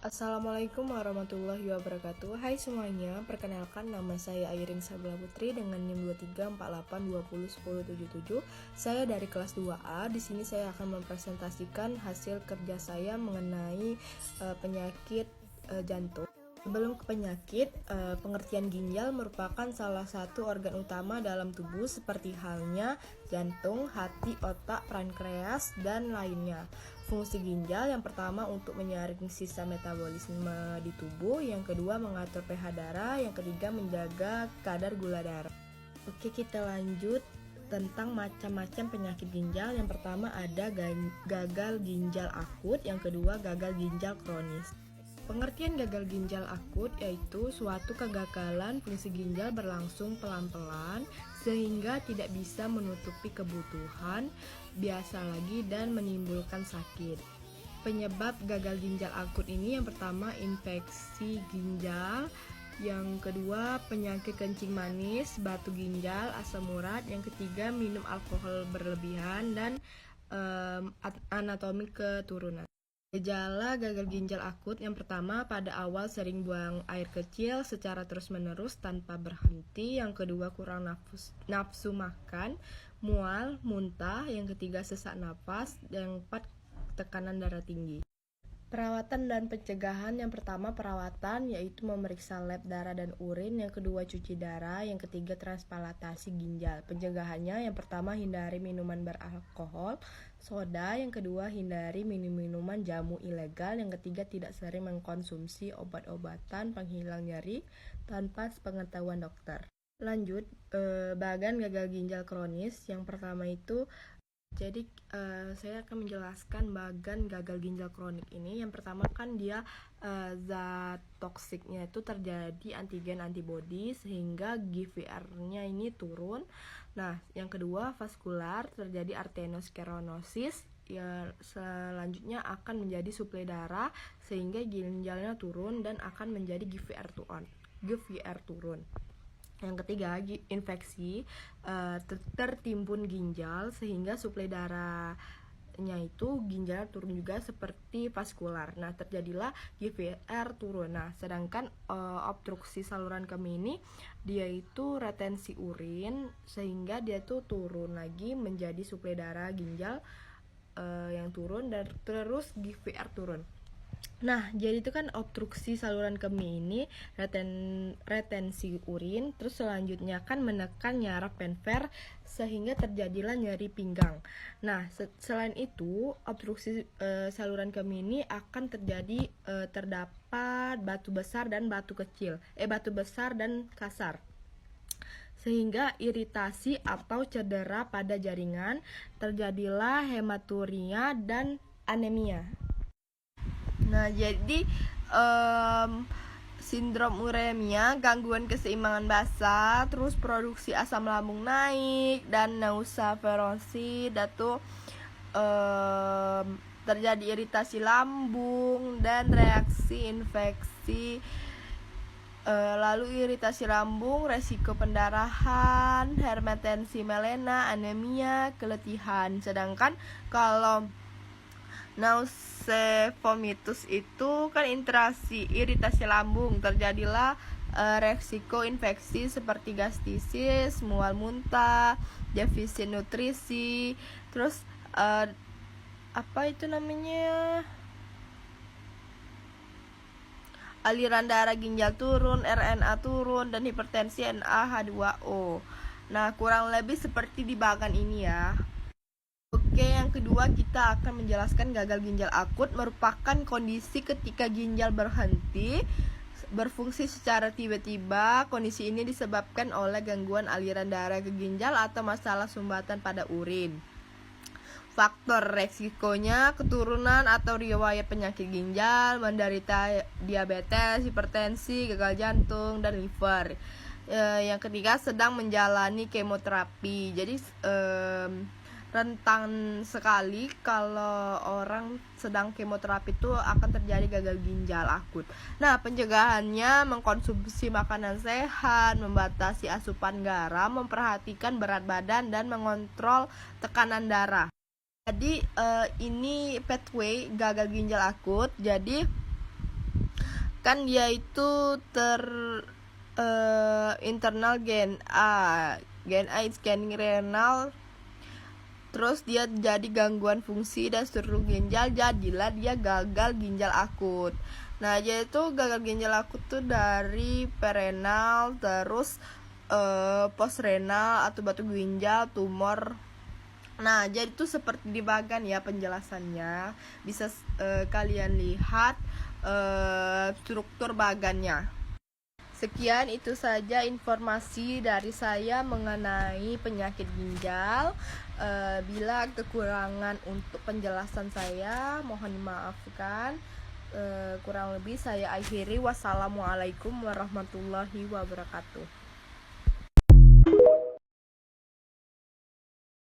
Assalamualaikum warahmatullahi wabarakatuh. Hai semuanya, perkenalkan nama saya Airin Sabila Putri dengan NIM 2348201077. Saya dari kelas 2A. Di sini saya akan mempresentasikan hasil kerja saya mengenai penyakit jantung. Sebelum ke penyakit, pengertian ginjal merupakan salah satu organ utama dalam tubuh seperti halnya jantung, hati, otak, pankreas, dan lainnya. Fungsi ginjal yang pertama untuk menyaring sisa metabolisme di tubuh, yang kedua mengatur pH darah, yang ketiga menjaga kadar gula darah. Oke, kita lanjut tentang macam-macam penyakit ginjal. Yang pertama ada gagal ginjal akut, yang kedua gagal ginjal kronis. Pengertian gagal ginjal akut yaitu suatu kegagalan fungsi ginjal berlangsung pelan-pelan sehingga tidak bisa menutupi kebutuhan biasa lagi dan menimbulkan sakit. Penyebab gagal ginjal akut ini yang pertama infeksi ginjal, yang kedua penyakit kencing manis, batu ginjal, asam urat, yang ketiga minum alkohol berlebihan, dan anatomi keturunan. Gejala gagal ginjal akut yang pertama pada awal sering buang air kecil secara terus-menerus tanpa berhenti, yang kedua kurang nafsu makan, mual, muntah, yang ketiga sesak napas, yang keempat tekanan darah tinggi. Perawatan dan pencegahan yang pertama perawatan yaitu memeriksa lab darah dan urin, yang kedua cuci darah, yang ketiga transplantasi ginjal. Pencegahannya yang pertama hindari minuman beralkohol, soda, yang kedua hindari minuman jamu ilegal, yang ketiga tidak sering mengkonsumsi obat-obatan penghilang nyeri tanpa sepengetahuan dokter. Lanjut, bagan gagal ginjal kronis. Yang pertama itu saya akan menjelaskan bagan gagal ginjal kronik ini. Yang pertama kan dia zat toksiknya itu terjadi antigen antibody sehingga GVR-nya ini turun. Nah, yang kedua vaskular, terjadi arteriosklerosis. Ya, selanjutnya akan menjadi suplai darah sehingga ginjalnya turun dan akan menjadi GVR turun. Yang ketiga, infeksi, tertimbun ginjal sehingga suplai darahnya itu ginjal turun juga seperti vaskular. Nah, terjadilah GVR turun. Nah, sedangkan obstruksi saluran kemih ini dia itu retensi urin sehingga dia tuh turun lagi menjadi suplai darah ginjal yang turun dan terus GVR turun. Nah, jadi itu kan obstruksi saluran kemih ini retensi urin, terus selanjutnya kan menekan nyaraf penver sehingga terjadilah nyeri pinggang. Nah, selain itu obstruksi saluran kemih ini akan terjadi terdapat batu besar dan batu besar dan kasar, sehingga iritasi atau cedera pada jaringan, terjadilah hematuria dan anemia. Nah, jadi sindrom uremia, gangguan keseimbangan basa, terus produksi asam lambung naik dan nauseaverosi, datu terjadi iritasi lambung dan reaksi infeksi. Lalu iritasi lambung, resiko pendarahan, hipertensi melena, anemia, keletihan. Sedangkan kalau vomitus itu kan iritasi lambung, terjadilah resiko infeksi seperti gastritis, mual muntah, defisit nutrisi, terus aliran darah ginjal turun, RNA turun, dan hipertensi NaH2O. Nah, kurang lebih seperti di bagan ini ya. Oke, yang kedua kita akan menjelaskan gagal ginjal akut merupakan kondisi ketika ginjal berhenti berfungsi secara tiba-tiba. Kondisi ini disebabkan oleh gangguan aliran darah ke ginjal atau masalah sumbatan pada urin. Faktor resikonya keturunan atau riwayat penyakit ginjal, menderita diabetes, hipertensi, gagal jantung, dan liver. Yang ketiga sedang menjalani kemoterapi. Jadi rentan sekali kalau orang sedang kemoterapi itu akan terjadi gagal ginjal akut. Nah, pencegahannya mengkonsumsi makanan sehat, membatasi asupan garam, memperhatikan berat badan, dan mengontrol tekanan darah. Jadi ini pathway gagal ginjal akut. Jadi kan dia itu internal gen A. Gen A is scanning renal, terus dia jadi gangguan fungsi dan struktur ginjal, jadilah dia gagal ginjal akut. Nah, yaitu gagal ginjal akut tuh dari perenal, terus postrenal atau batu ginjal, tumor. Nah, jadi itu seperti di bagan ya penjelasannya. Bisa kalian lihat struktur bagannya. Sekian itu saja informasi dari saya mengenai penyakit ginjal. Bila kekurangan untuk penjelasan saya, mohon dimaafkan. Kurang lebih saya akhiri. Wassalamualaikum warahmatullahi wabarakatuh.